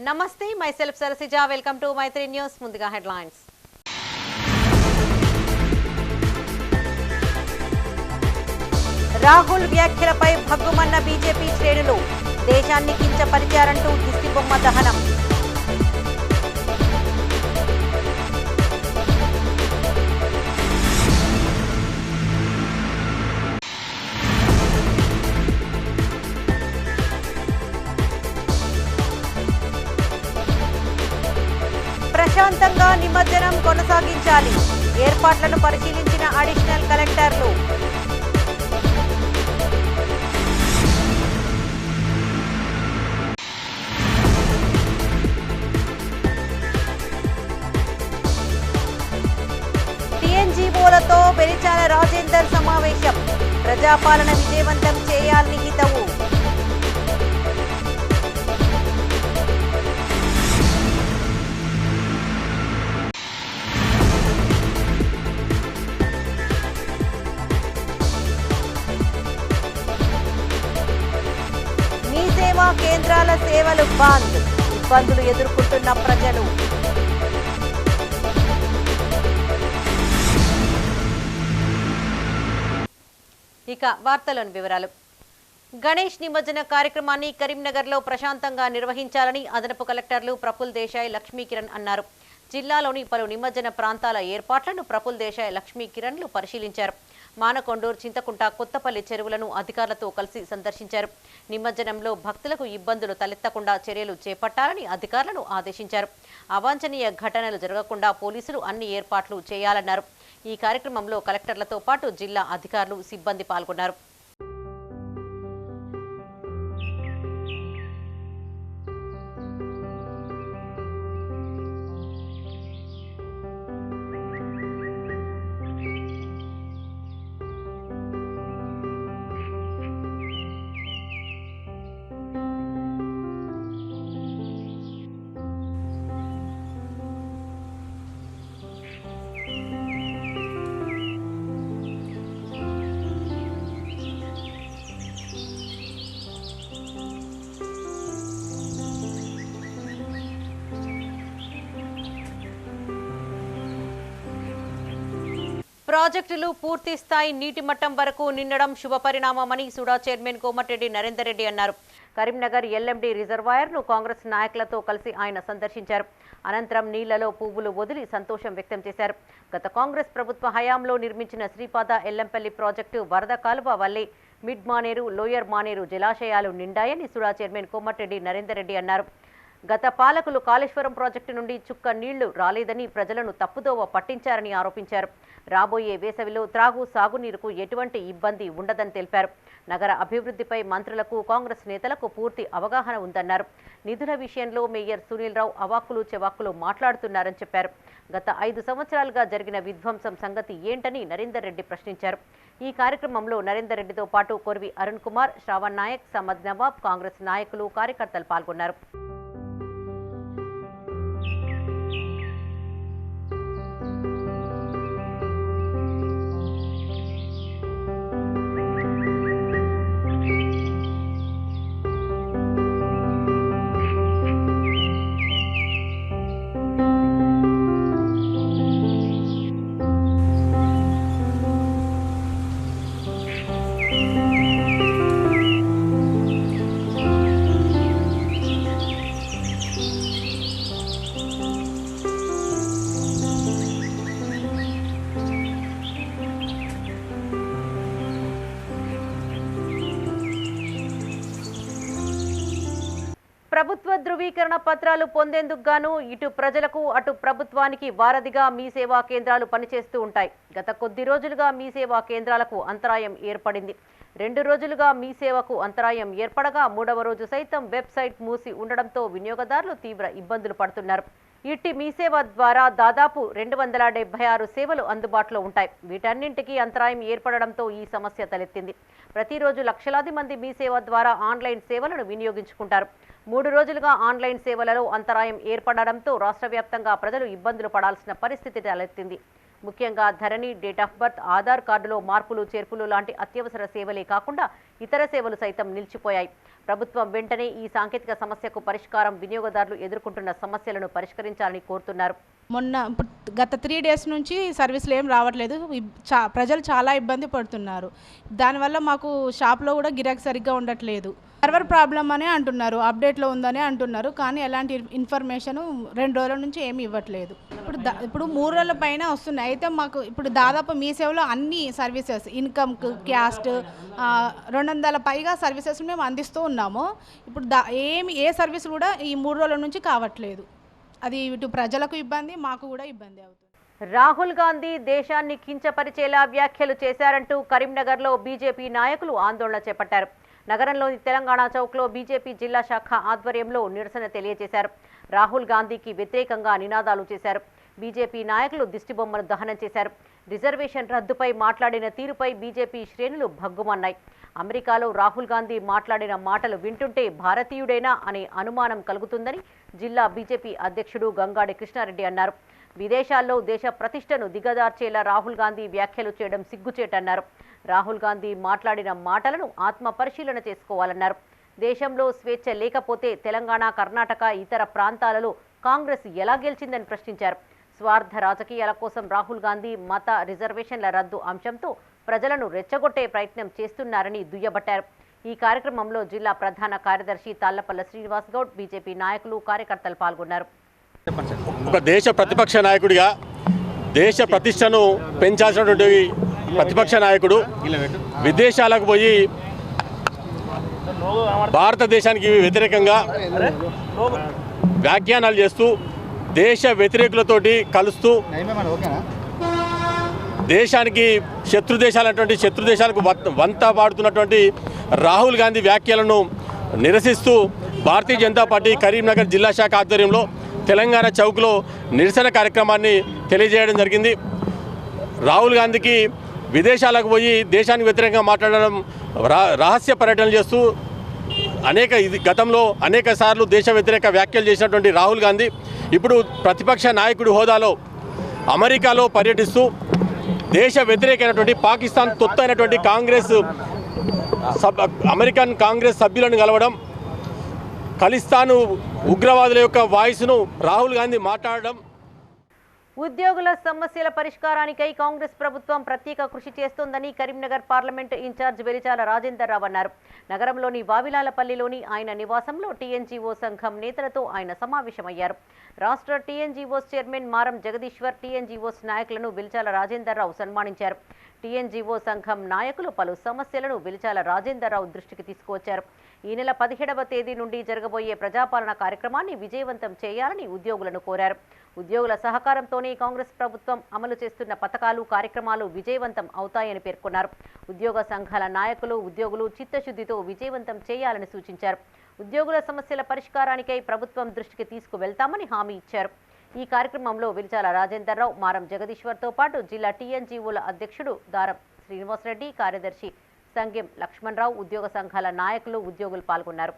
నమస్తే, myself Sarasija. Welcome to Maitri News. ముందుగా headlines. Rahul వ్యాఖ్యలపై భగ్గుమన్న బీజేపీ శ్రేణులు. దేశాన్ని కించపరిచారంటూ దిష్టిబొమ్మ దహనం. ప్రశాంతంగా నిమజ్జనం కొనసాగించాలి. ఏర్పాట్లను పరిశీలించిన అడిషనల్ కలెక్టర్లు. టీఎన్జీఓలతో బెలిచాల రాజేందర్ సమావేశం. ప్రజాపాలన విజయవంతం చేయాలని హితవు. సేవా కేంద్రాల సేవలు బంద్. ఇబ్బందులు ఎదుర్కొంటున్న ప్రజలు. ఇక వార్తలోని వివరాలు. గణేష్ నిమజ్జన కార్యక్రమాన్ని కరీంనగర్లో ప్రశాంతంగా నిర్వహించాలని అదనపు కలెక్టర్లు ప్రఫుల్ దేశాయ్, లక్ష్మీ కిరణ్ అన్నారు. జిల్లాలోని పలు నిమజ్జన ప్రాంతాల ఏర్పాట్లను ప్రఫుల్ దేశాయ్, లక్ష్మీ కిరణ్లు పరిశీలించారు. మానకొండూరు, చింతకుంట, కొత్తపల్లి చెరువులను అధికారులతో కలిసి సందర్శించారు. నిమజ్జనంలో భక్తులకు ఇబ్బందులు తలెత్తకుండా చర్యలు చేపట్టాలని అధికారులను ఆదేశించారు. అవాంఛనీయ ఘటనలు జరగకుండా పోలీసులు అన్ని ఏర్పాట్లు చేయాలన్నారు. ఈ కార్యక్రమంలో కలెక్టర్లతో పాటు జిల్లా అధికారులు, సిబ్బంది పాల్గొన్నారు. ప్రాజెక్టులు పూర్తి స్థాయి నీటి మట్టం వరకు నిండడం శుభపరిణామమని సుడా చైర్మన్ కోమటిరెడ్డి నరేందర్ రెడ్డి అన్నారు. కరీంనగర్ ఎల్ఎండి రిజర్వాయర్ను కాంగ్రెస్ నాయకులతో కలిసి ఆయన సందర్శించారు. అనంతరం నీళ్లలో పువ్వులు వదిలి సంతోషం వ్యక్తం చేశారు. గత కాంగ్రెస్ ప్రభుత్వ హయాంలో నిర్మించిన శ్రీపాద ఎల్లంపల్లి ప్రాజెక్టు వరద కాలువ వల్లే మిడ్ మానేరు, లోయర్ మానేరు జలాశయాలు నిండాయని సుడా చైర్మన్ కోమటిరెడ్డి నరేందర్ రెడ్డి అన్నారు. గత పాలకులు కాళేశ్వరం ప్రాజెక్టు నుండి చుక్క నీళ్లు రాలేదని ప్రజలను తప్పుదోవ పట్టించారని ఆరోపించారు. రాబోయే వేసవిలో త్రాగు, సాగునీరుకు ఎటువంటి ఇబ్బంది ఉండదని తెలిపారు. నగర అభివృద్ధిపై మంత్రులకు, కాంగ్రెస్ నేతలకు పూర్తి అవగాహన ఉందన్నారు. నిధుల విషయంలో మేయర్ సునీల్ రావు అవాక్కులు చెవాక్కులు మాట్లాడుతున్నారని చెప్పారు. గత 5 సంవత్సరాలుగా జరిగిన విధ్వంసం సంగతి ఏంటని నరేందర్ రెడ్డి ప్రశ్నించారు. ఈ కార్యక్రమంలో నరేందర్ రెడ్డితో పాటు కొర్వి అరుణ్ కుమార్, శ్రావణ్ నాయక్, సమద్ నవాబ్, కాంగ్రెస్ నాయకులు, కార్యకర్తలు పాల్గొన్నారు. ప్రభుత్వ ధృవీకరణ పత్రాలు పొందేందుకు గాను ఇటు ప్రజలకు, అటు ప్రభుత్వానికి వారధిగా మీ సేవా కేంద్రాలు పనిచేస్తూ ఉంటాయి. గత కొద్ది రోజులుగా మీ సేవా కేంద్రాలకు అంతరాయం ఏర్పడింది. 2 రోజులుగా మీ సేవకు అంతరాయం ఏర్పడగా 3వ రోజు సైతం వెబ్సైట్ మూసి ఉండడంతో వినియోగదారులు తీవ్ర ఇబ్బందులు పడుతున్నారు. ఇట్టి మీ సేవ ద్వారా దాదాపు 276 సేవలు అందుబాటులో ఉంటాయి. వీటన్నింటికీ అంతరాయం ఏర్పడడంతో ఈ సమస్య తలెత్తింది. ప్రతిరోజు లక్షలాది మంది మీ సేవ ద్వారా ఆన్లైన్ సేవలను వినియోగించుకుంటారు. 3 రోజులుగా ఆన్లైన్ సేవలలో అంతరాయం ఏర్పడడంతో రాష్ట్ర వ్యాప్తంగా ప్రజలు ఇబ్బందులు పడాల్సిన పరిస్థితి తలెత్తింది. ముఖ్యంగా ధరణి, డేట్ ఆఫ్ బర్త్, ఆధార్ కార్డులో మార్పులు చేర్పులు లాంటి అత్యవసర సేవలే కాకుండా ఇతర సేవలు సైతం నిలిచిపోయాయి. ప్రభుత్వం వెంటనే ఈ సాంకేతిక సమస్యకు పరిష్కారం, వినియోగదారులు ఎదుర్కొంటున్న సమస్యలను పరిష్కరించాలని కోరుతున్నారు. గత 3 days నుంచి సర్వీసులు ఏం రావట్లేదు. ప్రజలు చాలా ఇబ్బంది పడుతున్నారు. దానివల్ల మాకు షాప్లో కూడా గిరాకీ సరిగ్గా ఉండట్లేదు. సర్వర్ ప్రాబ్లం అనే అంటున్నారు, అప్డేట్లో ఉందని అంటున్నారు. కానీ ఎలాంటి ఇన్ఫర్మేషన్ 2 రోజుల నుంచి ఏమి ఇవ్వట్లేదు. ఇప్పుడు 3 రోజుల పైన వస్తున్నాయి. అయితే మాకు ఇప్పుడు దాదాపు మీ సేవలో అన్ని సర్వీసెస్, ఇన్కమ్, క్యాస్ట్ 200 పైగా సర్వీసెస్ మేము అందిస్తూ ఉన్నాము. ఇప్పుడు ఏ సర్వీస్ కూడా ఈ 3 రోజుల నుంచి కావట్లేదు. అది ఇటు ప్రజలకు ఇబ్బంది, మాకు కూడా ఇబ్బంది అవుతుంది. రాహుల్ గాంధీ దేశాన్ని కించపరిచేలా వ్యాఖ్యలు చేశారంటూ కరీంనగర్లో బీజేపీ నాయకులు ఆందోళన చేపట్టారు. నగరంలోని తెలంగాణ చౌక్లో బీజేపీ జిల్లా శాఖ ఆధ్వర్యంలో నిరసన తెలియజేశారు. రాహుల్ గాంధీకి వ్యతిరేకంగా నినాదాలు చేశారు. బీజేపీ నాయకులు దిష్టిబొమ్మను దహనం చేశారు. రిజర్వేషన్ రద్దుపై మాట్లాడిన తీరుపై బీజేపీ శ్రేణులు భగ్గుమన్నాయి. అమెరికాలో రాహుల్ గాంధీ మాట్లాడిన మాటలు వింటుంటే భారతీయుడేనా అనే అనుమానం కలుగుతుందని జిల్లా బీజేపీ అధ్యక్షుడు గంగాడి కృష్ణారెడ్డి అన్నారు. విదేశాల్లో దేశ ప్రతిష్టను దిగజార్చేలా రాహుల్ గాంధీ వ్యాఖ్యలు చేయడం సిగ్గుచేటన్నారు. రాహుల్ గాంధీ మాట్లాడిన మాటలను ఆత్మ పరిశీలన చేసుకోవాలన్నారు. దేశంలో స్వేచ్ఛ లేకపోతే తెలంగాణ, కర్ణాటక, ఇతర ప్రాంతాలలో కాంగ్రెస్ ఎలా గెలిచిందని ప్రశ్నించారు. స్వార్థ రాజకీయాల కోసం రాహుల్ గాంధీ మత రిజర్వేషన్ల రద్దు అంశంతో ప్రజలను రెచ్చగొట్టే ప్రయత్నం చేస్తున్నారని దుయ్యబట్టారు. ఈ కార్యక్రమంలో జిల్లా ప్రధాన కార్యదర్శి తాళ్లపల్ల శ్రీనివాస్ గౌడ్, బీజేపీ నాయకులు, కార్యకర్తలు పాల్గొన్నారు. ఒక దేశ ప్రతిపక్ష నాయకుడిగా దేశ ప్రతిష్టను పెంచాల్సినటువంటి ప్రతిపక్ష నాయకుడు విదేశాలకు పోయి భారతదేశానికి వ్యతిరేకంగా వ్యాఖ్యానాలు చేస్తూ దేశ వ్యతిరేకులతోటి కలుస్తూ దేశానికి శత్రు దేశాలకు వంత పాడుతున్నటువంటి రాహుల్ గాంధీ వ్యాఖ్యలను నిరసిస్తూ భారతీయ జనతా పార్టీ కరీంనగర్ జిల్లా శాఖ ఆధ్వర్యంలో తెలంగాణ చౌక్లో నిరసన కార్యక్రమాన్ని తెలియజేయడం జరిగింది. రాహుల్ గాంధీకి విదేశాలకు పోయి దేశానికి వ్యతిరేకంగా మాట్లాడడం, రహస్య పర్యటనలు చేస్తూ గతంలో అనేక సార్లు దేశ వ్యతిరేక వ్యాఖ్యలు చేసినటువంటి రాహుల్ గాంధీ ఇప్పుడు ప్రతిపక్ష నాయకుడి హోదాలో అమెరికాలో పర్యటిస్తూ దేశ వ్యతిరేకమైనటువంటి పాకిస్తాన్ తొత్తైనటువంటి అమెరికన్ కాంగ్రెస్ సభ్యులను కలవడం, ఖలిస్తాను ఉగ్రవాదుల యొక్క వాయిస్ను రాహుల్ గాంధీ మాట్లాడడం. ఉద్యోగుల సమస్యల పరిష్కారానికై కాంగ్రెస్ ప్రభుత్వం ప్రత్యేక కృషి చేస్తోందని కరీంనగర్ పార్లమెంటు ఇన్ఛార్జ్ వెలిచాల రాజేందర్ రావు అన్నారు. నగరంలోని వావిలాలపల్లిలోని ఆయన నివాసంలో టీఎన్జీఓ సంఘం నేతలతో ఆయన సమావేశమయ్యారు. రాష్ట్ర టీఎన్జీఓస్ చైర్మన్ మారం జగదీశ్వర్, టీఎన్జీఓస్ నాయకులను వెలిచాల రాజేందర్ రావు సన్మానించారు. టీఎన్జీఓ సంఘం నాయకులు పలు సమస్యలను వెలిచాల రాజేందర్ రావు దృష్టికి తీసుకువచ్చారు. ఈ నెల 17వ తేదీ నుండి జరగబోయే ప్రజాపాలన కార్యక్రమాన్ని విజయవంతం చేయాలని ఉద్యోగులను కోరారు. ఉద్యోగుల సహకారంతోనే కాంగ్రెస్ ప్రభుత్వం అమలు చేస్తున్న పథకాలు, కార్యక్రమాలు విజయవంతం అవుతాయని పేర్కొన్నారు. ఉద్యోగ సంఘాల నాయకులు, ఉద్యోగులు చిత్తశుద్ధితో విజయవంతం చేయాలని సూచించారు. ఉద్యోగుల సమస్యల పరిష్కారానికై ప్రభుత్వం దృష్టికి తీసుకువెళ్తామని హామీ ఇచ్చారు. ఈ కార్యక్రమంలో వెలిచాల రాజేందర్ రావు, మారం జగదీశ్వర్తో పాటు జిల్లా టీఎన్జీఓల అధ్యక్షుడు దారం శ్రీనివాసరెడ్డి, కార్యదర్శి సంగెం లక్ష్మణరావు, ఉద్యోగ సంఘాల నాయకులు, ఉద్యోగులు పాల్గొన్నారు.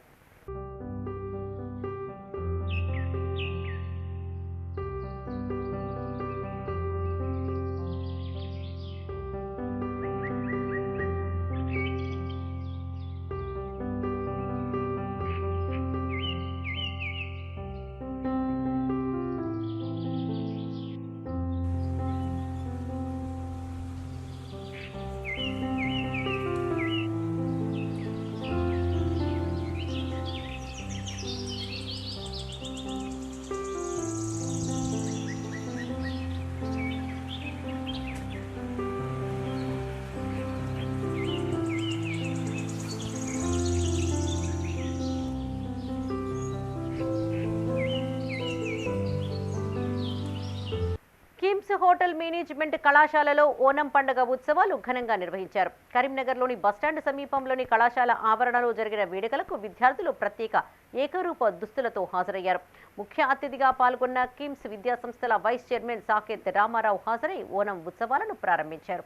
కిమ్స్ హోటల్ మేనేజ్మెంట్ కళాశాలలో ఓనం పండుగ ఉత్సవాలు ఘనంగా నిర్వహించారు. కరీంనగర్లోని బస్టాండ్ సమీపంలోని కళాశాల ఆవరణలో జరిగిన వేడుకలకు విద్యార్థులు ప్రత్యేక ఏకరూప దుస్తులతో హాజరయ్యారు. ముఖ్య అతిథిగా పాల్గొన్న కిమ్స్ విద్యాసంస్థల వైస్ చైర్మన్ సాకేత్ రామారావు హాజరై ఓనం ఉత్సవాలను ప్రారంభించారు.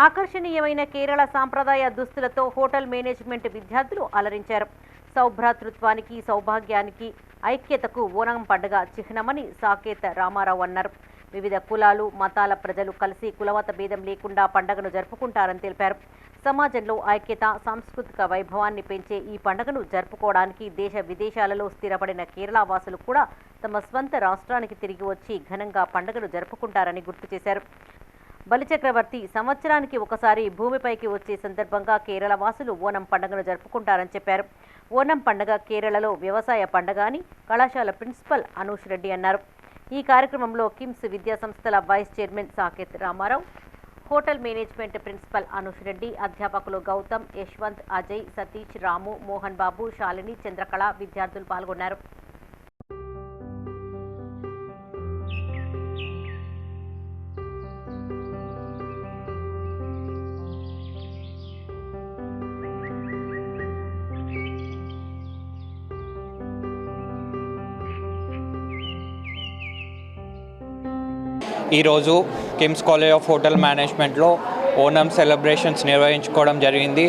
ఆకర్షణీయమైన కేరళ సాంప్రదాయ దుస్తులతో హోటల్ మేనేజ్మెంట్ విద్యార్థులు అలరించారు. సౌభ్రాతృత్వానికి, సౌభాగ్యానికి, ఐక్యతకు ఓనం పండుగ చిహ్నమని సాకేత్ రామారావు అన్నారు. వివిధ కులాలు, మతాల ప్రజలు కలిసి కులమత భేదం లేకుండా పండుగను జరుపుకుంటారని తెలిపారు. సమాజంలో ఐక్యత, సాంస్కృతిక వైభవాన్ని పెంచే ఈ పండుగను జరుపుకోవడానికి దేశ విదేశాలలో స్థిరపడిన కేరళ వాసులు కూడా తమ స్వంత రాష్ట్రానికి తిరిగి వచ్చి ఘనంగా పండుగను జరుపుకుంటారని గుర్తు చేశారు. బలిచక్రవర్తి సంవత్సరానికి ఒకసారి భూమిపైకి వచ్చే సందర్భంగా కేరళ వాసులు ఓనం పండుగను జరుపుకుంటారని చెప్పారు. ఓనం పండుగ కేరళలో వ్యవసాయ పండుగ అని కళాశాల ప్రిన్సిపల్ అనూష్ రెడ్డి అన్నారు. ఈ కార్యక్రమంలో కిమ్స్ విద్యా సంస్థల vice chairman Saketh Ramarao, hotel management principal Anush Reddy, అధ్యాపకులు గౌతమ్, యశ్వంత్, అజయ్, సతీష్, రాము, మోహన్ బాబు, శాలిని, చంద్రకళ, విద్యార్థులు పాల్గొన్నారు. ఈరోజు కిమ్స్ కాలేజ్ ఆఫ్ హోటల్ మేనేజ్మెంట్లో ఓనం సెలబ్రేషన్స్ నిర్వహించుకోవడం జరిగింది.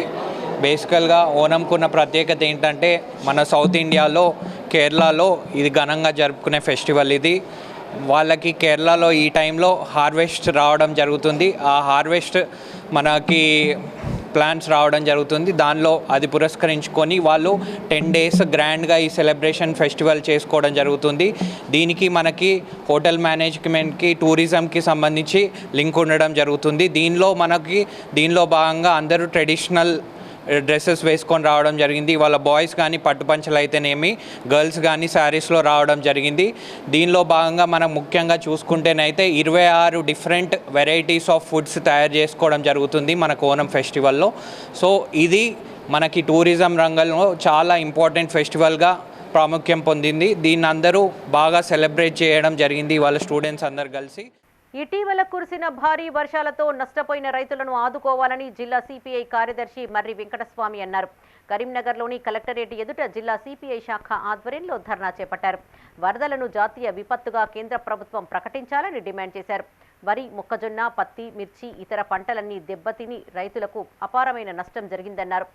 బేసికల్గా ఓనంకున్న ప్రత్యేకత ఏంటంటే మన సౌత్ ఇండియాలో కేరళలో ఇది ఘనంగా జరుపుకునే ఫెస్టివల్. ఇది వాళ్ళకి కేరళలో ఈ టైంలో హార్వెస్ట్ రావడం జరుగుతుంది. ఆ హార్వెస్ట్ మనకి ప్లాంట్స్ రావడం జరుగుతుంది. దానిలో అది పురస్కరించుకొని వాళ్ళు 10 days గ్రాండ్గా ఈ సెలబ్రేషన్ ఫెస్టివల్ చేసుకోవడం జరుగుతుంది. దీనికి మనకి హోటల్ మేనేజ్మెంట్కి, టూరిజంకి సంబంధించి లింక్ ఉండడం జరుగుతుంది. దీనిలో భాగంగా అందరూ ట్రెడిషనల్ డ్రెస్సెస్ వేసుకొని రావడం జరిగింది. వాళ్ళ బాయ్స్ కానీ పట్టుపంచలు అయితేనేమి, గర్ల్స్ కానీ శారీస్లో రావడం జరిగింది. దీనిలో భాగంగా మనం ముఖ్యంగా చూసుకుంటేనైతే 26 డిఫరెంట్ వెరైటీస్ ఆఫ్ ఫుడ్స్ తయారు చేసుకోవడం జరుగుతుంది మనకు ఓనం ఫెస్టివల్లో. సో ఇది మనకి టూరిజం రంగంలో చాలా ఇంపార్టెంట్ ఫెస్టివల్గా ప్రాముఖ్యం పొందింది. దీన్ని అందరూ బాగా సెలబ్రేట్ చేయడం జరిగింది వాళ్ళ స్టూడెంట్స్ అందరు కలిసి. ఇటీవల కురిసిన భారీ వర్షాలతో నష్టపోయిన రైతులను ఆదుకోవాలని జిల్లా సిపిఐ కార్యదర్శి మర్రి వెంకటస్వామి అన్నారు. కరీంనగర్లోని కలెక్టరేట్ ఎదుట జిల్లా సిపిఐ శాఖ ఆధ్వర్యంలో ధర్నా చేపట్టారు. వరదలను జాతీయ విపత్తుగా కేంద్ర ప్రభుత్వం ప్రకటించాలని డిమాండ్ చేశారు. వరి, మొక్కజొన్న, పత్తి, మిర్చి, ఇతర పంటలన్నీ దెబ్బతిని రైతులకు అపారమైన నష్టం జరిగిందన్నారు.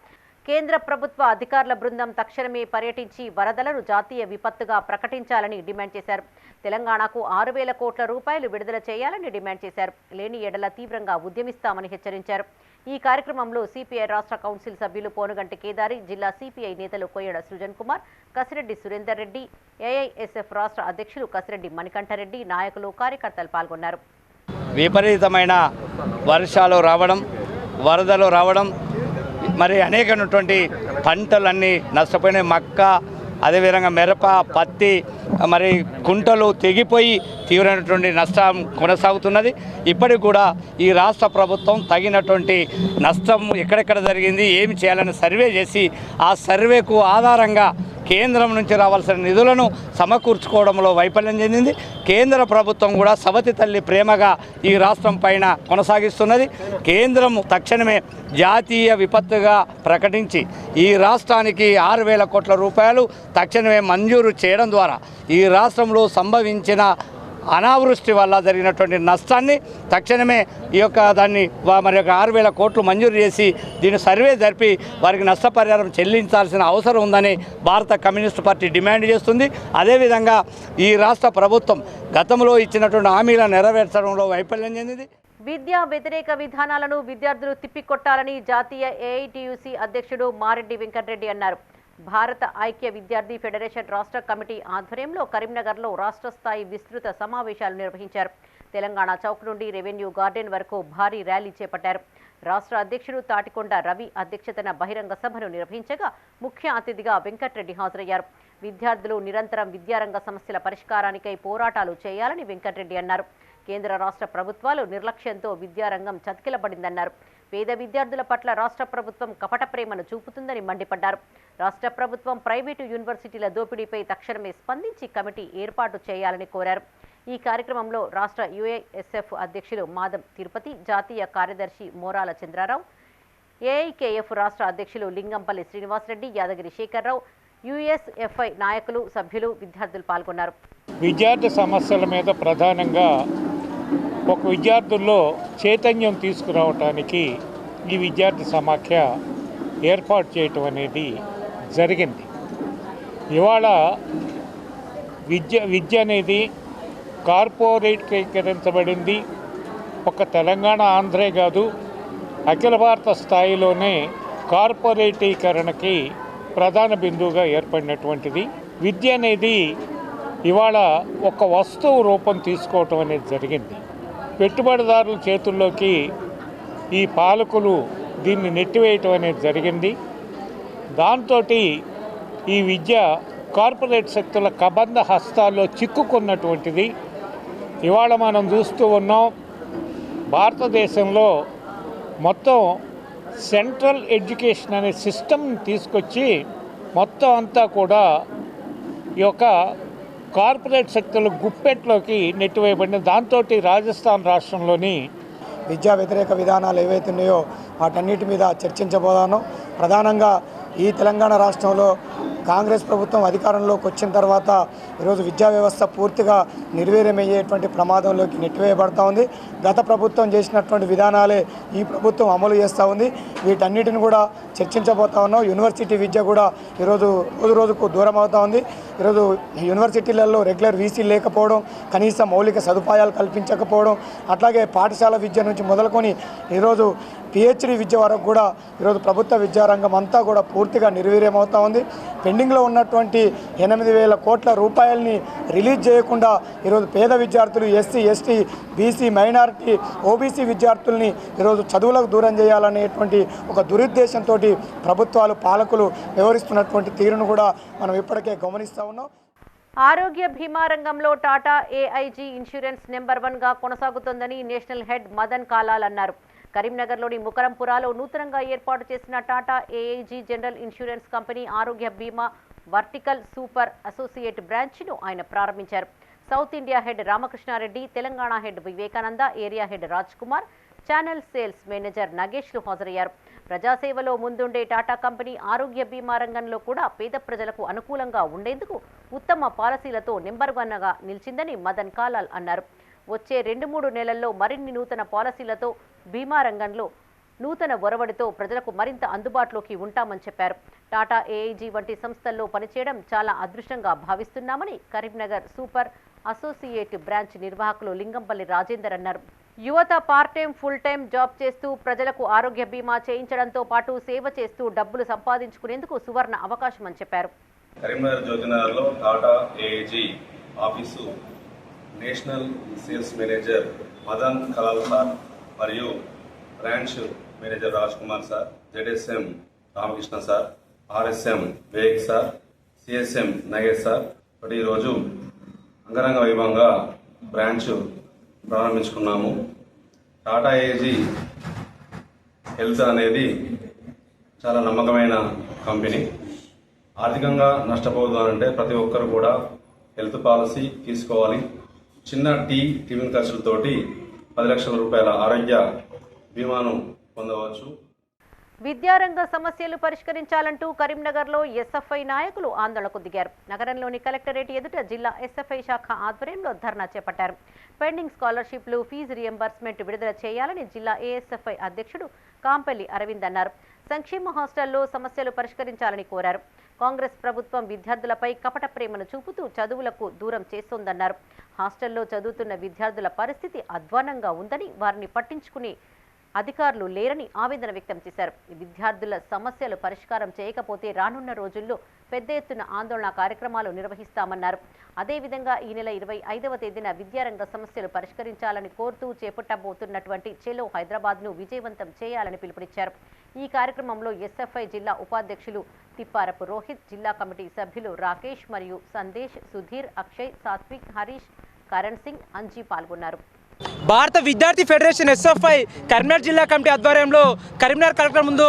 కేంద్ర ప్రభుత్వ అధికారుల బృందం తక్షణమే పర్యటించి వరదలను జాతీయ విపత్తుగా ప్రకటించాలని డిమాండ్ చేశారు. తెలంగాణకు 6,000 కోట్ల రూపాయలు విడుదల చేయాలని డిమాండ్ చేశారు. లేని ఎడల తీవ్రంగా ఉద్యమిస్తామని హెచ్చరించారు. ఈ కార్యక్రమంలో సిపిఐ రాష్ట్ర కౌన్సిల్ సభ్యులు పోనుగంటి కేదారి, జిల్లా సిపిఐ నేతలు కొయ్యడ సృజన్ కుమార్, కసిరెడ్డి సురేందర్ రెడ్డి, ఏఐఎస్ఎఫ్ రాష్ట్ర అధ్యక్షులు కసిరెడ్డి మణికంఠరెడ్డి, నాయకులు, కార్యకర్తలు పాల్గొన్నారు. విపరీతమైన వర్షాలు రావడం, వరదలు రావడం, మరి అనేకమైనటువంటి పంటలన్నీ నష్టపోయినాయి. మక్క, అదేవిధంగా మిరప, పత్తి, మరి కుంటలు తెగిపోయి తీవ్రమైనటువంటి నష్టం కొనసాగుతున్నది. ఇప్పటికి కూడా ఈ రాష్ట్ర ప్రభుత్వం తగినటువంటి నష్టం ఎక్కడెక్కడ జరిగింది, ఏమి చేయాలని సర్వే చేసి ఆ సర్వేకు ఆధారంగా కేంద్రం నుంచి రావాల్సిన నిధులను సమకూర్చుకోవడంలో వైఫల్యం చెందింది. కేంద్ర ప్రభుత్వం కూడా సవతి తల్లి ప్రేమగా ఈ రాష్ట్రం పైన కొనసాగిస్తున్నది. కేంద్రం తక్షణమే జాతీయ విపత్తుగా ప్రకటించి ఈ రాష్ట్రానికి 6,000 కోట్ల రూపాయలు తక్షణమే మంజూరు చేయడం ద్వారా ఈ రాష్ట్రంలో సంభవించిన అనావృష్టి వల్ల జరిగినటువంటి నష్టాన్ని తక్షణమే దాన్ని మరి 6,000 కోట్లు మంజూరు చేసి దీన్ని సర్వే జరిపి వారికి నష్టపరిహారం చెల్లించాల్సిన అవసరం ఉందని భారత కమ్యూనిస్టు పార్టీ డిమాండ్ చేస్తుంది. అదేవిధంగా ఈ రాష్ట్ర ప్రభుత్వం గతంలో ఇచ్చినటువంటి హామీలను నెరవేర్చడంలో వైఫల్యం చెందింది. విద్యా వ్యతిరేక విధానాలను విద్యార్థులు తిప్పికొట్టాలని జాతీయ ఏఐటియుసి అధ్యక్షుడు మారెడ్డి వెంకటరెడ్డి అన్నారు. భారత ఐక్య విద్యార్థి ఫెడరేషన్ రాష్ట్ర కమిటీ ఆధ్వర్యంలో కరీంనగర్లో రాష్ట్ర స్థాయి విస్తృత సమావేశాలు నిర్వహించారు. తెలంగాణ చౌక్ నుండి రెవెన్యూ గార్డెన్ వరకు భారీ ర్యాలీ చేపట్టారు. రాష్ట్ర అధ్యక్షుడు తాటికొండ రవి అధ్యక్షతన బహిరంగ సభను నిర్వహించగా ముఖ్య అతిథిగా వెంకటరెడ్డి హాజరయ్యారు. విద్యార్థులు నిరంతరం విద్యారంగ సమస్యల పరిష్కారానికై పోరాటాలు చేయాలని వెంకటరెడ్డి అన్నారు. కేంద్ర రాష్ట్ర ప్రభుత్వాలు నిర్లక్ష్యంతో విద్యారంగం చతికిలబడిందన్నారు. పేద విద్యార్థుల పట్ల రాష్ట్ర ప్రభుత్వం కపట ప్రేమను చూపుతుందని మండిపడ్డారు. రాష్ట్ర ప్రభుత్వం ప్రైవేటు యూనివర్సిటీల దోపిడీపై తక్షణమే స్పందించి కమిటీ ఏర్పాటు చేయాలని కోరారు. ఈ కార్యక్రమంలో రాష్ట్ర యుఐఎస్ఎఫ్ అధ్యక్షులు మాదం తిరుపతి, జాతీయ కార్యదర్శి మోరాల చంద్రారావు, ఏఐకేఎఫ్ రాష్ట్ర అధ్యక్షులు లింగంపల్లి శ్రీనివాసరెడ్డి, యాదగిరి శేఖర్రావు, యుఎస్ఎఫ్ఐ నాయకులు, సభ్యులు, విద్యార్థులు పాల్గొన్నారు. విద్యార్థి సమస్యల మీద ప్రధానంగా ఒక విద్యార్థుల్లో చైతన్యం తీసుకురావటానికి ఈ విద్యార్థి సమాఖ్య ఏర్పాటు చేయటం అనేది జరిగింది. ఇవాళ విద్య అనేది కార్పొరేటీకరించబడింది. ఒక తెలంగాణ, ఆంధ్రే కాదు, అఖిల భారత స్థాయిలోనే కార్పొరేటీకరణకి ప్రధాన బిందువుగా ఏర్పడినటువంటిది. విద్య అనేది ఇవాళ ఒక వస్తువు రూపం తీసుకోవటం అనేది జరిగింది. పెట్టుబడిదారుల చేతుల్లోకి ఈ పాలకులు దీన్ని నెట్టివేయటం అనేది జరిగింది. దాంతో ఈ విద్య కార్పొరేట్ శక్తుల కబంధ హస్తాల్లో చిక్కుకున్నటువంటిది. ఇవాళ మనం చూస్తూ ఉన్నాం, భారతదేశంలో మొత్తం సెంట్రల్ ఎడ్యుకేషన్ అనే సిస్టమ్ని తీసుకొచ్చి మొత్తం అంతా కూడా ఈ యొక్క కార్పొరేట్ శక్తుల గుప్పెట్లోకి నెట్టివేయబడింది. దాంతో రాజస్థాన్ రాష్ట్రంలోని విద్యా వ్యతిరేక విధానాలు ఏవైతే ఉన్నాయో వాటన్నిటి మీద చర్చించబోదాను. ప్రధానంగా ఈ తెలంగాణ రాష్ట్రంలో కాంగ్రెస్ ప్రభుత్వం అధికారంలోకి వచ్చిన తర్వాత ఈరోజు విద్యా వ్యవస్థ పూర్తిగా నిర్వీర్యమయ్యేటువంటి ప్రమాదంలోకి నెట్టివేయబడతా ఉంది. గత ప్రభుత్వం చేసినటువంటి విధానాలే ఈ ప్రభుత్వం అమలు చేస్తూ ఉంది. వీటన్నిటిని కూడా చర్చించబోతా ఉన్నాం. యూనివర్సిటీ విద్య కూడా ఈరోజు రోజుకు దూరం అవుతూ ఉంది. ఈరోజు యూనివర్సిటీలలో రెగ్యులర్ వీసీ లేకపోవడం, కనీస మౌలిక సదుపాయాలు కల్పించకపోవడం, అట్లాగే పాఠశాల విద్య నుంచి మొదలుకొని ఈరోజు పిహెచ్డి విద్య వరకు కూడా ఈరోజు ప్రభుత్వ విద్యారంగం అంతా కూడా పూర్తిగా నిర్వీర్యమవుతూ ఉంది. పెండింగ్లో ఉన్నటువంటి 8,000 కోట్ల రూపాయలని రిలీజ్ చేయకుండా ఈరోజు పేద విద్యార్థులు, SC, ST, BC, minority, OBC విద్యార్థుల్ని ఈరోజు చదువులకు దూరం చేయాలనేటువంటి ఒక దురుద్దేశంతో ప్రభుత్వాలు, పాలకులు వ్యవహరిస్తున్నటువంటి తీరును కూడా మనం ఇప్పటికే గమనిస్తూ ఉన్నాం. ఆరోగ్య బీమా రంగంలో టాటా ఏఐజీ ఇన్సూరెన్స్ నెంబర్ 1గా కొనసాగుతోందని నేషనల్ హెడ్ మదన్ కాలాల్ అన్నారు. కరీంనగర్లోని ముకరంపురాలో నూతనంగా ఏర్పాటు చేసిన Tata AIG general insurance company ఆరోగ్య బీమా వర్టికల్ సూపర్ అసోసియేట్ బ్రాంచ్ను ఆయన ప్రారంభించారు. South India head Ramakrishnareddy, Telangana head Vivekananda, area head Raj Kumar, channel sales manager నగేష్లు హాజరయ్యారు. ప్రజాసేవలో ముందుండే టాటా కంపెనీ ఆరోగ్య బీమా రంగంలో కూడా పేద ప్రజలకు అనుకూలంగా ఉండేందుకు ఉత్తమ పాలసీలతో నెంబర్ 1గా నిలిచిందని మదన్ కాలాల్ అన్నారు. వచ్చే 2-3 నెలల్లో మరిన్ని నూతన పాలసీలతో బీమా రంగంలో నూతన ఒరవడితో ప్రజలకు మరింత అందుబాటులోకి ఉంటామని చెప్పారు. టాటా ఏఐజీ వంటి సంస్థల్లో పనిచేయడం చాలా అదృష్టంగా భావిస్తున్నామని కరీంనగర్ సూపర్ అసోసియేట్ బ్రాంచ్ నిర్వాహకులు లింగంపల్లి రాజేందర్ అన్నారు. యువత part time, full time job చేస్తూ ప్రజలకు ఆరోగ్య బీమా చేయించడంతో పాటు సేవ చేస్తూ డబ్బులు సంపాదించుకునేందుకు సువర్ణ అవకాశం అని చెప్పారు. కరీంనగర్ జ్యోతినగర్లో Tata AIG office national sales manager Madan Kalal sir మరియు branch manager Raj Kumar sir, ZSM Ramakrishna sir, RSM Vivek sir, CSM Nagesh sir ఈరోజు అంగరంగ వైభవంగా బ్రాంచ్ ప్రారంభించుకున్నాము. టాటా ఏఐజీ హెల్త్ అనేది చాలా నమ్మకమైన కంపెనీ. ఆర్థికంగా నష్టపోతుందంటే ప్రతి ఒక్కరు కూడా హెల్త్ పాలసీ తీసుకోవాలి. చిన్న టిఫిన్ ఖర్చులతోటి 10 లక్షల రూపాయల ఆరోగ్య బీమాను పొందవచ్చు. విద్యారంగ సమస్యలు పరిష్కరించాలంటూ కరీంనగర్లో ఎస్ఎఫ్ఐ నాయకులు ఆందోళనకు దిగారు. నగరంలోని కలెక్టరేట్ ఎదుట జిల్లా ఎస్ఎఫ్ఐ శాఖ ఆధ్వర్యంలో ధర్నా చేపట్టారు. పెండింగ్ స్కాలర్షిప్లు, ఫీజు రియంబర్స్మెంట్ విడుదల చేయాలని జిల్లా ఏఎస్ఎఫ్ఐ అధ్యక్షుడు కాంపల్లి అరవింద్ అన్నారు. సంక్షేమ హాస్టల్లో సమస్యలు పరిష్కరించాలని కోరారు. కాంగ్రెస్ ప్రభుత్వం విద్యార్థులపై కపట ప్రేమను చూపుతూ చదువులకు దూరం చేస్తోందన్నారు. హాస్టల్లో చదువుతున్న విద్యార్థుల పరిస్థితి అధ్వానంగా ఉందని, వారిని పట్టించుకునే అధికారులు లేరని ఆవేదన వ్యక్తం చేశారు. విద్యార్థుల సమస్యలు పరిష్కారం చేయకపోతే రానున్న రోజుల్లో పెద్ద ఎత్తున ఆందోళన కార్యక్రమాలు నిర్వహిస్తామన్నారు. అదేవిధంగా ఈ నెల 25వ తేదీన విద్యారంగ సమస్యలు పరిష్కరించాలని కోరుతూ చేపట్టబోతున్నటువంటి చెలో హైదరాబాద్ను విజయవంతం చేయాలని పిలుపునిచ్చారు. ఈ కార్యక్రమంలో ఎస్ఎఫ్ఐ జిల్లా ఉపాధ్యక్షులు తిప్పారపు రోహిత్, జిల్లా కమిటీ సభ్యులు రాకేష్ మరియు సందేశ్, సుధీర్, అక్షయ్, సాత్విక్, హరీష్, కరణ్ సింగ్, అంజీ పాల్గొన్నారు. భారత విద్యార్థి ఫెడరేషన్ ఎస్ఎఫ్ఐ కరీంనగర్ జిల్లా కమిటీ ఆధ్వర్యంలో కరీంనగర్ కలెక్టర్ ముందు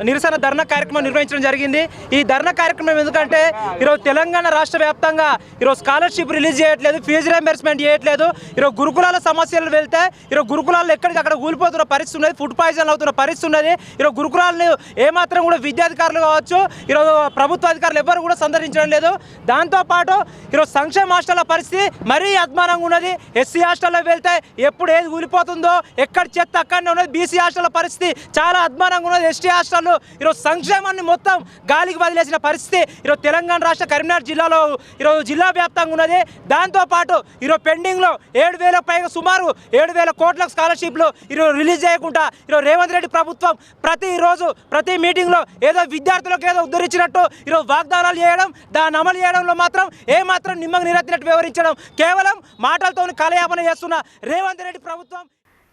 నిరసన ధర్నా కార్యక్రమం నిర్వహించడం జరిగింది. ఈ ధర్నా కార్యక్రమం ఎందుకంటే ఈరోజు తెలంగాణ రాష్ట్ర వ్యాప్తంగా ఈరోజు స్కాలర్షిప్ రిలీజ్ చేయట్లేదు, ఫీజు రియంబర్స్మెంట్ చేయట్లేదు. ఈరోజు గురుకులాల సమస్యలు వెళ్తే ఈరోజు గురుకులాల్లో ఎక్కడికక్కడ కూలిపోతున్న పరిస్థితి ఉన్నది, ఫుడ్ పాయిజన్ అవుతున్న పరిస్థితి ఉన్నది. ఈరోజు గురుకులాలను ఏమాత్రం కూడా విద్యాధికారులు కావచ్చు, ఈరోజు ప్రభుత్వ అధికారులు ఎవరు కూడా సందర్శించడం లేదు. దాంతోపాటు ఈరోజు సంక్షేమ హాస్టల్ల పరిస్థితి మరీ అద్మానంగా ఉన్నది. ఎస్సీ హాస్టల్లో వెళ్తే ఎప్పుడు ఎప్పుడు ఏది కూలిపోతుందో ఎక్కడ చెత్త అక్కడనే ఉన్నది. బీసీ హాస్టల్ పరిస్థితి చాలా అద్మానంగా ఉన్నది. ఎస్టీ హాస్టల్లో ఈరోజు సంక్షేమాన్ని మొత్తం గాలికి వదిలేసిన పరిస్థితి ఈరోజు తెలంగాణ రాష్ట్ర కరీంనగర్ జిల్లాలో ఈరోజు జిల్లా వ్యాప్తంగా ఉన్నది. దాంతోపాటు ఈరోజు పెండింగ్లో 7,000 పైగా సుమారు 7,000 కోట్ల స్కాలర్షిప్లు ఈరోజు రిలీజ్ చేయకుండా ఈరోజు రేవంత్ రెడ్డి ప్రభుత్వం ప్రతిరోజు ప్రతి మీటింగ్లో ఏదో విద్యార్థులకు ఏదో ఉద్ధరించినట్టు ఈరోజు వాగ్దానాలు చేయడం, దాన్ని అమలు చేయడంలో మాత్రం ఏమాత్రం నిమ్మకు నీరెత్తినట్టు వివరించడం, కేవలం మాటలతో కలయాపన చేస్తున్న రేవంత్ రెడ్డి ప్రభుత్వం.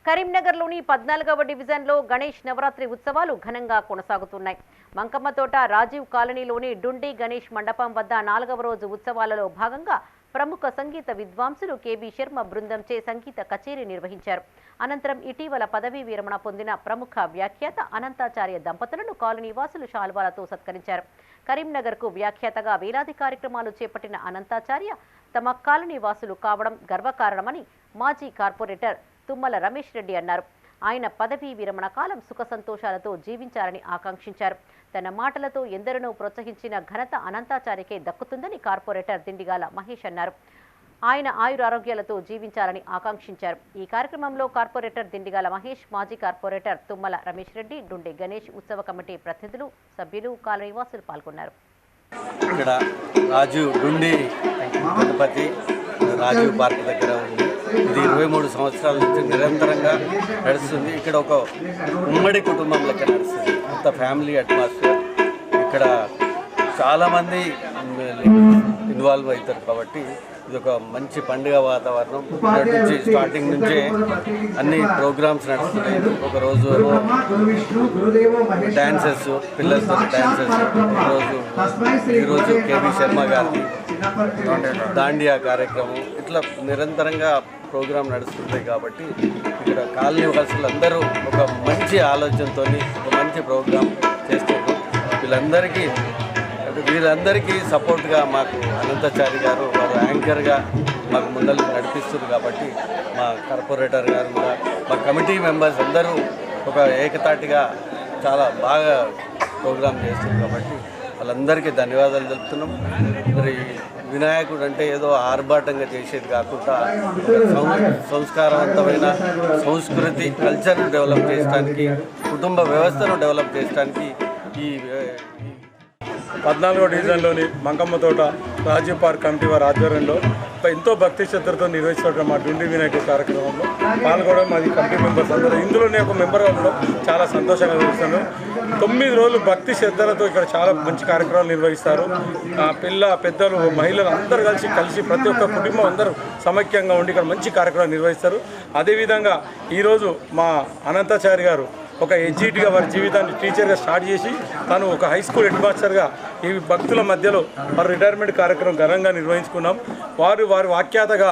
కరీంనగర్లోని 14వ డివిజన్లో గణేష్ నవరాత్రి ఉత్సవాలు ఘనంగా కొనసాగుతున్నాయి. మంకమ్మతోట రాజీవ్ కాలనీలోని డుండి గణేష్ మండపం వద్ద 4వ రోజు ఉత్సవాలలో భాగంగా ప్రముఖ సంగీత విద్వాంసులు కేబీ శర్మ బృందంచే సంగీత కచేరీ నిర్వహించారు. అనంతరం ఇటీవల పదవీ విరమణ పొందిన ప్రముఖ వ్యాఖ్యాత అనంతాచార్య దంపతులను కాలనీ వాసులు శాల్వాలతో సత్కరించారు. కరీంనగర్కు వ్యాఖ్యాతగా వేలాది కార్యక్రమాలు చేపట్టిన అనంతాచార్య తమ కాలనీ వాసులు కావడం గర్వకారణమని మాజీ కార్పొరేటర్ తుమ్మల రమేష్ రెడ్డి అన్నారు. ఆయన పదవీ విరమణ కాలం సుఖ సంతోషాలతో జీవించాలని ఆకాంక్షించారు. తన మాటలతో ఎందరినో ప్రోత్సహించిన ఘనత అనంతాచార్యకే దక్కుతుందని కార్పొరేటర్ దిండిగాల మహేష్ అన్నారు. ఆయన ఆయురారోగ్యాలతో జీవించాలని ఆకాంక్షించారు. ఈ కార్యక్రమంలో కార్పొరేటర్ దిండిగాల మహేష్, మాజీ కార్పొరేటర్ తుమ్మల రమేష్ రెడ్డి, డుండి గణేష్ ఉత్సవ కమిటీ ప్రతినిధులు, సభ్యులు, కాలనీవాసులు పాల్గొన్నారు. ఇక్కడ రాజీవ్ డుండి గణపతి రాజీవ్ పార్క్ దగ్గర ఉంది. ఇది 23 సంవత్సరాల నుంచి నిరంతరంగా నడుస్తుంది. ఇక్కడ ఒక ఉమ్మడి కుటుంబం లెక్క నడుస్తుంది. అంత ఫ్యామిలీ అట్మాస్ఫియర్. ఇక్కడ చాలామంది ఇన్వాల్వ్ అవుతారు కాబట్టి ఇది ఒక మంచి పండుగ వాతావరణం. ఇక్కడ నుంచి స్టార్టింగ్ నుంచే అన్ని ప్రోగ్రామ్స్ నడుస్తున్నాయి. ఒకరోజు డ్యాన్సెస్, పిల్లలతో డ్యాన్సెస్, ఈరోజు కేబీ శర్మ గారిది దాండియా కార్యక్రమం, ఇట్లా నిరంతరంగా ప్రోగ్రాం నడుస్తుంది. కాబట్టి ఇక్కడ కాలనీ వాసులు అందరూ ఒక మంచి ఆలోచనతో ఒక మంచి ప్రోగ్రాం చేస్తున్నారు. వీళ్ళందరికీ సపోర్ట్గా మాకు అనంతాచారి గారు వారు యాంకర్గా మాకు ముందలు నడిపిస్తున్నారు. కాబట్టి మా కార్పొరేటర్ గారు కూడా, మా కమిటీ మెంబర్స్ అందరూ ఒక ఏకతాటిగా చాలా బాగా ప్రోగ్రాం చేస్తున్నారు. కాబట్టి వాళ్ళందరికీ ధన్యవాదాలు తెలుపుతున్నాం. మరి వినాయకుడు అంటే ఏదో ఆర్భాటంగా చేసేది కాకుండా సంస్కారవంతమైన సంస్కృతి, కల్చర్ను డెవలప్ చేయడానికి, కుటుంబ వ్యవస్థను డెవలప్ చేయడానికి ఈ 14వ డివిజన్లోని మంకమ్మతోట రాజీవ్ పార్క్ కమిటీ వారి ఆధ్వర్యంలో ఎంతో భక్తి శ్రద్ధలతో నిర్వహిస్తున్న మా డుండి వినాయక కార్యక్రమంలో పాల్గొనడం, మాది కమిటీ మెంబర్స్ అందరూ ఇందులోనే ఒక మెంబర్గా ఉండడం చాలా సంతోషంగా చూస్తున్నాను. 9 రోజులు భక్తి శ్రద్ధలతో ఇక్కడ చాలా మంచి కార్యక్రమాలు నిర్వహిస్తారు. పెద్దలు, మహిళలు అందరూ కలిసి ప్రతి ఒక్క కుటుంబం అందరూ సమైక్యంగా ఉండి ఇక్కడ మంచి కార్యక్రమాలు నిర్వహిస్తారు. అదేవిధంగా ఈరోజు మా అనంతాచారి గారు ఒక ఎడ్జిటీగా వారి జీవితాన్ని టీచర్గా స్టార్ట్ చేసి తను ఒక హై స్కూల్ హెడ్ మాస్టర్గా ఈ భక్తుల మధ్యలో వారి రిటైర్మెంట్ కార్యక్రమం ఘనంగా నిర్వహించుకున్నాం. వారి వాఖ్యాతగా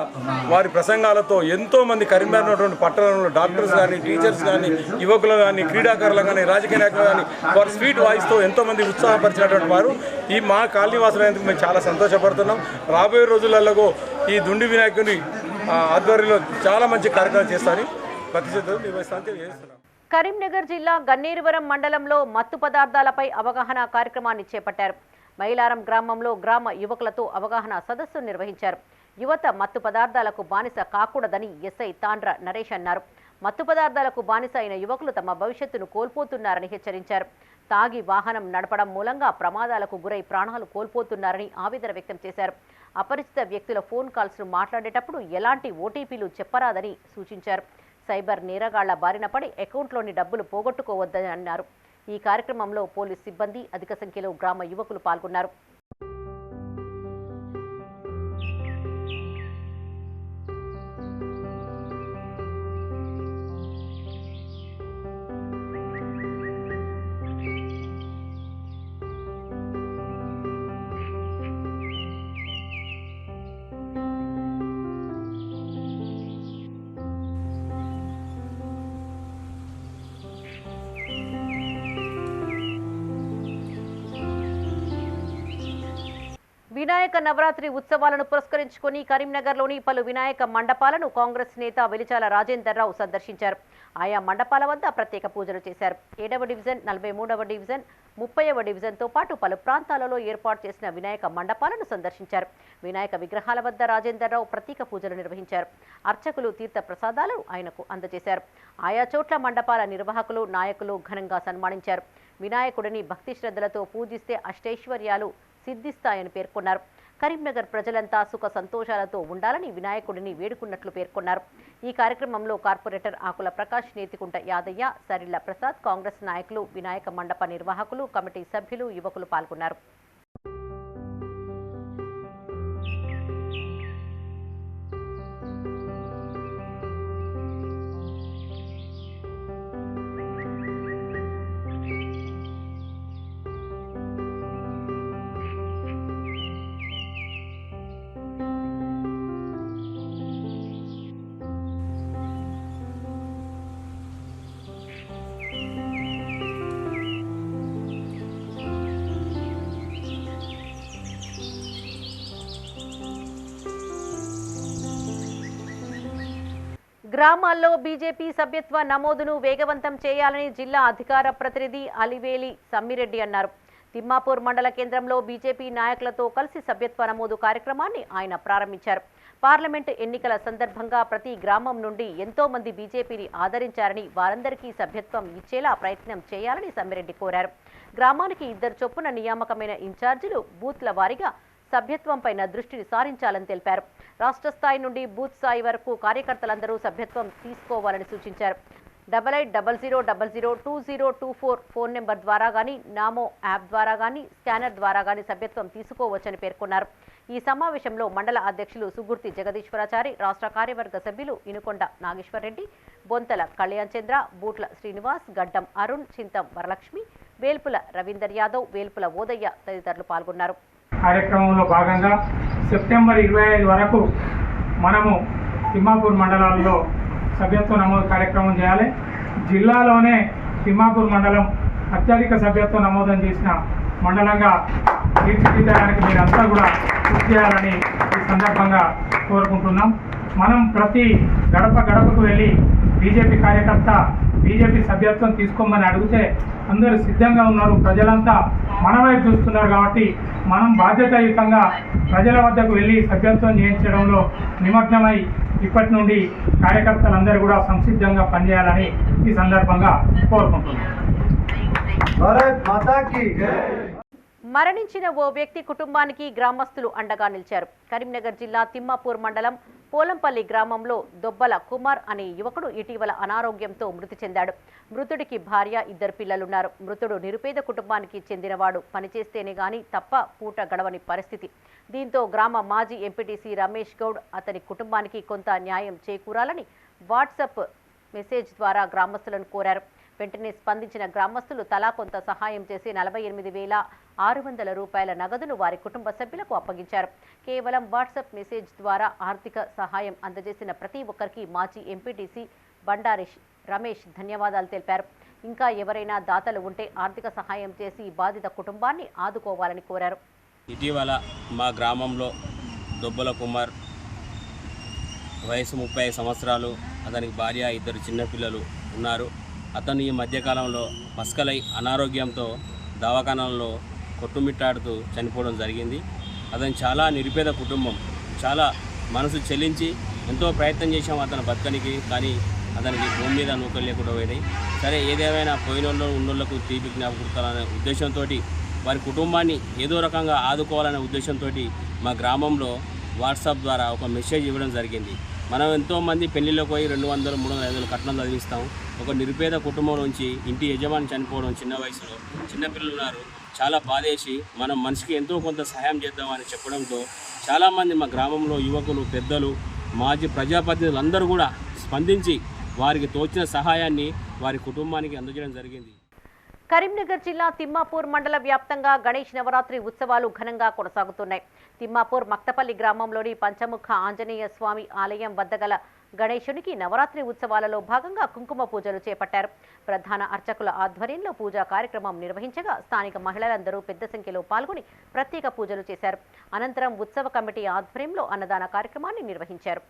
వారి ప్రసంగాలతో ఎంతోమంది కరీంనగర్ ఉన్నటువంటి పట్టణంలో డాక్టర్స్ కానీ, టీచర్స్ కానీ, యువకులు కానీ, క్రీడాకారులు కానీ, రాజకీయ నాయకులు కానీ వారి స్వీట్ వాయిస్తో ఎంతోమంది ఉత్సాహపరిచినటువంటి వారు ఈ మా కాలనీవాసులైనందుకు మేము చాలా సంతోషపడుతున్నాం. రాబోయే రోజులలో ఈ దుండి వినాయకుని ఆధ్వర్యంలో చాలా మంచి కార్యక్రమాలు చేస్తారని ప్రతి శ్రద్ధ నిర్వహిస్తానని తెలియజేస్తున్నాం. కరీంనగర్ జిల్లా గన్నేరువరం మండలంలో మత్తు పదార్థాలపై అవగాహన కార్యక్రమాన్ని చేపట్టారు. మైలారం గ్రామంలో గ్రామ యువకులతో అవగాహన సదస్సు నిర్వహించారు. యువత మత్తు పదార్థాలకు బానిస కాకూడదని ఎస్ఐ తాండ్ర నరేష్ అన్నారు. మత్తు పదార్థాలకు బానిస అయిన యువకులు తమ భవిష్యత్తును కోల్పోతున్నారని హెచ్చరించారు. తాగి వాహనం నడపడం మూలంగా ప్రమాదాలకు గురై ప్రాణాలు కోల్పోతున్నారని ఆవేదన వ్యక్తం చేశారు. అపరిచిత వ్యక్తుల ఫోన్ కాల్స్ను మాట్లాడేటప్పుడు ఎలాంటి ఓటీపీలు చెప్పరాదని సూచించారు. సైబర్ నేరగాళ్ల బారిన పడి అకౌంట్లోని డబ్బులు పోగొట్టుకోవద్దని అన్నారు. ఈ కార్యక్రమంలో పోలీస్ సిబ్బంది, అధిక సంఖ్యలో గ్రామ యువకులు పాల్గొన్నారు. వినాయక నవరాత్రి ఉత్సవాలను పురస్కరించుకొని కరీంనగర్లోని పలు వినాయక మండపాలను కాంగ్రెస్ నేత వెలిచాల రాజేందర్ రావు సందర్శించారు. ఆయా మండపాల వద్ద ప్రత్యేక పూజలు చేశారు. 7వ డివిజన్, 43వ డివిజన్, 30వ డివిజన్తో పాటు పలు ప్రాంతాలలో ఏర్పాటు చేసిన వినాయక మండపాలను సందర్శించారు. వినాయక విగ్రహాల వద్ద రాజేందర్ రావు ప్రత్యేక పూజలు నిర్వహించారు. అర్చకులు తీర్థ ప్రసాదాలు ఆయనకు అందజేశారు. ఆయా చోట్ల మండపాల నిర్వాహకులు, నాయకులు ఘనంగా సన్మానించారు. వినాయకుడిని భక్తి శ్రద్ధలతో పూజిస్తే అష్టైశ్వర్యాలు సిద్ధిస్తాయని పేర్కొన్నారు. కరీంనగర్ ప్రజలంతా సుఖ సంతోషాలతో ఉండాలని వినాయకుడిని వేడుకున్నట్లు పేర్కొన్నారు. ఈ కార్యక్రమంలో కార్పొరేటర్ ఆకుల ప్రకాష్, నేతికుంట యాదయ్య, సరిల్ల ప్రసాద్, కాంగ్రెస్ నాయకులు, వినాయక మండప నిర్వాహకులు, కమిటీ సభ్యులు, యువకులు పాల్గొన్నారు. గ్రామాల్లో బీజేపీ సభ్యత్వ నమోదును వేగవంతం చేయాలని జిల్లా అధికార ప్రతినిధి అలివేలి సమ్మిరెడ్డి అన్నారు. తిమ్మాపూర్ మండల కేంద్రంలో బీజేపీ నాయకులతో కలిసి సభ్యత్వ నమోదు కార్యక్రమాన్ని ఆయన ప్రారంభించారు. పార్లమెంటు ఎన్నికల సందర్భంగా ప్రతి గ్రామం నుండి ఎంతో మంది బీజేపీని ఆదరించారని, వారందరికీ సభ్యత్వం ఇచ్చేలా ప్రయత్నం చేయాలని సమ్మిరెడ్డి కోరారు. గ్రామానికి 2 చొప్పున నియామకమైన ఇన్ఛార్జీలు బూత్ల వారీగా సభ్యత్వంపైన దృష్టిని సారించాలని తెలిపారు. రాష్ట్ర స్థాయి నుండి బూత్ స్థాయి వరకు కార్యకర్తలందరూ సభ్యత్వం తీసుకోవాలని సూచించారు. 8800002024 ఫోన్ నెంబర్ ద్వారా గానీ, నామో యాప్ ద్వారా గానీ, స్కానర్ ద్వారా గానీ సభ్యత్వం తీసుకోవచ్చని పేర్కొన్నారు. ఈ సమావేశంలో మండల అధ్యక్షులు సుగుర్తి జగదీశ్వరాచారి, రాష్ట్ర కార్యవర్గ సభ్యులు ఇనుకొండ నాగేశ్వరరెడ్డి, బొంతల కళ్యాణ్ చంద్ర, బూట్ల శ్రీనివాస్, గడ్డం అరుణ్, చింతం వరలక్ష్మి, వేల్పుల రవీందర్ యాదవ్, వేల్పుల ఓదయ్య తదితరులు పాల్గొన్నారు. కార్యక్రమంలో భాగంగా సెప్టెంబర్ 25 వరకు మనము తిమ్మాపూర్ మండలాల్లో సభ్యత్వ నమోదు కార్యక్రమం చేయాలి. జిల్లాలోనే తిమ్మాపూర్ మండలం అత్యధిక సభ్యత్వ నమోదం చేసిన మండలంగా తీర్చిదిద్దడానికి మీరంతా కూడా కృషి చేయాలని ఈ సందర్భంగా కోరుకుంటున్నాం. మనం ప్రతి గడపకు వెళ్ళి బీజేపీ కార్యకర్త బీజేపీ సభ్యత్వం తీసుకోమని అడిగితే అందరూ సిద్ధంగా ఉన్నారు. ప్రజలంతా మన వైపు చూస్తున్నారు కాబట్టి మనం బాధ్యతాయుతంగా ప్రజల వద్దకు వెళ్ళి సభ్యత్వం చేయించడంలో నిమగ్నమై ఇప్పటి నుండి కార్యకర్తలందరూ కూడా సంసిద్ధంగా పనిచేయాలని ఈ సందర్భంగా కోరుకుంటున్నాం. మరణించిన ఓ వ్యక్తి కుటుంబానికి గ్రామస్తులు అండగా నిలిచారు. కరీంనగర్ జిల్లా తిమ్మాపూర్ మండలం పోలంపల్లి గ్రామంలో దొబ్బల కుమార్ అనే యువకుడు ఇటీవల అనారోగ్యంతో మృతి చెందాడు. మృతుడికి భార్య, 2 పిల్లలున్నారు. మృతుడు నిరుపేద కుటుంబానికి చెందినవాడు. పనిచేస్తేనే గాని తప్ప పూట గడవని పరిస్థితి. దీంతో గ్రామ మాజీ ఎంపీటీసీ రమేష్ గౌడ్ అతని కుటుంబానికి కొంత న్యాయం చేకూరాలని వాట్సాప్ మెసేజ్ ద్వారా గ్రామస్తులను కోరారు. వెంటనే స్పందించిన గ్రామస్తులు తలా కొంత సహాయం చేసి 48,600 రూపాయల నగదును వారి కుటుంబ సభ్యులకు అప్పగించారు. కేవలం వాట్సాప్ మెసేజ్ ద్వారా ఆర్థిక సహాయం అందజేసిన ప్రతి ఒక్కరికి మాజీ ఎంపీటీసీ బండారి రమేష్ ధన్యవాదాలు తెలిపారు. ఇంకా ఎవరైనా దాతలు ఉంటే ఆర్థిక సహాయం చేసి బాధిత కుటుంబాన్ని ఆదుకోవాలని కోరారు. ఇటీవల మా గ్రామంలో దొబ్బల కుమార్ వయసు 35 సంవత్సరాలు, అతనికి భార్య, 2 చిన్నపిల్లలు ఉన్నారు. అతను ఈ మధ్యకాలంలో మస్కలై అనారోగ్యంతో దవాఖానాల్లో కొట్టుమిట్టాడుతూ చనిపోవడం జరిగింది. అతను చాలా నిరుపేద కుటుంబం. చాలా మనసు చెల్లించి ఎంతో ప్రయత్నం చేశాం అతను బతకనికి, కానీ అతనికి భూమి మీద నూకలు లేకుండా పోయినాయి. సరే, ఏదేమైనా పోయినోళ్ళు ఉన్నోళ్లకు తీపి జ్ఞాపకాలనే ఉద్దేశంతో వారి కుటుంబాన్ని ఏదో రకంగా ఆదుకోవాలనే ఉద్దేశంతో మా గ్రామంలో వాట్సాప్ ద్వారా ఒక మెసేజ్ ఇవ్వడం జరిగింది. మనం ఎంతోమంది పెళ్లిలోకి పోయి 200, 300, 500 కట్నం చదివిస్తాం. ఒక నిరుపేద కుటుంబం నుంచి ఇంటి యజమాని చనిపోవడం, చిన్న వయసులో చిన్నపిల్లలు ఉన్నారు, చాలా బాధేసి మనం మనిషికి ఎంతో కొంత సహాయం చేద్దామని చెప్పడంతో చాలామంది మా గ్రామంలో యువకులు, పెద్దలు, మాజీ ప్రజాప్రతినిధులు అందరూ కూడా స్పందించి వారికి తోచిన సహాయాన్ని వారి కుటుంబానికి అందజేయడం జరిగింది. కరీంనగర్ జిల్లా తిమ్మాపూర్ మండల వ్యాప్తంగా గణేష్ నవరాత్రి ఉత్సవాలు ఘనంగా కొనసాగుతున్నాయి. తిమ్మాపూర్ మక్తపల్లి గ్రామంలోని పంచముఖ ఆంజనేయ స్వామి ఆలయం వద్ద గల గణేశునికి నవరాత్రి ఉత్సవాలలో భాగంగా కుంకుమ పూజలు చేపట్టారు. ప్రధాన అర్చకుల ఆధ్వర్యంలో పూజా కార్యక్రమం నిర్వహించగా స్థానిక మహిళలందరూ పెద్ద సంఖ్యలో పాల్గొని ప్రత్యేక పూజలు చేశారు. అనంతరం ఉత్సవ కమిటీ ఆధ్వర్యంలో అన్నదాన కార్యక్రమాన్ని నిర్వహించారు.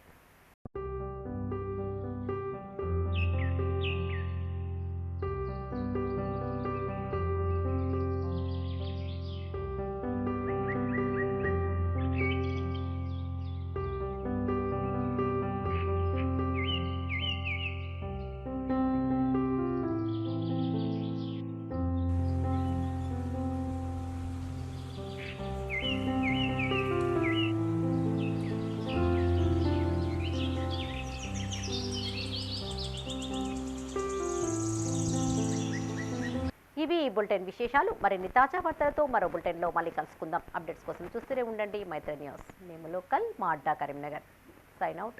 ఇవి ఈ బులెటిన్ విశేషాలు. మరిన్ని తాజా వార్తలతో మరో బులెటిన్లో మళ్ళీ కలుసుకుందాం. అప్డేట్స్ కోసం చూస్తూనే ఉండండి మైత్రి న్యూస్. మేము లోకల్ మా అడ్డా కరీంనగర్. Sign out.